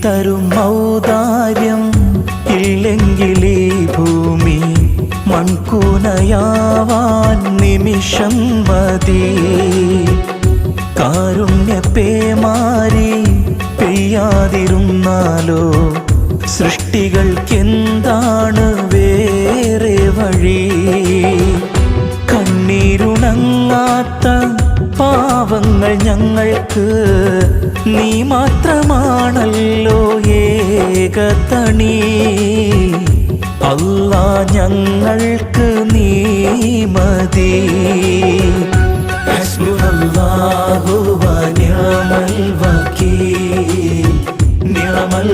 തരും ഔദാര്യം ഇല്ലെങ്കിൽ ഈ ഭൂമി മൺകൂനയാവാൻ നിമിഷം മതി. കാരുണ്യപ്പേമാരി പെയ്യാതിരുന്നാലോ സൃഷ്ടികൾക്കെന്താണ് വേറെ വഴി? കണ്ണീരുണങ്ങാത്ത പാവങ്ങൾ ഞങ്ങൾക്ക് നീ മാത്രമാണല്ലോ ഏകതണി. അല്ലാ ഞങ്ങൾക്ക് നീ മതി. ഹസ്ബുനല്ലാഹു വ നിഅമൽ വകീൽ, നിഅമൽ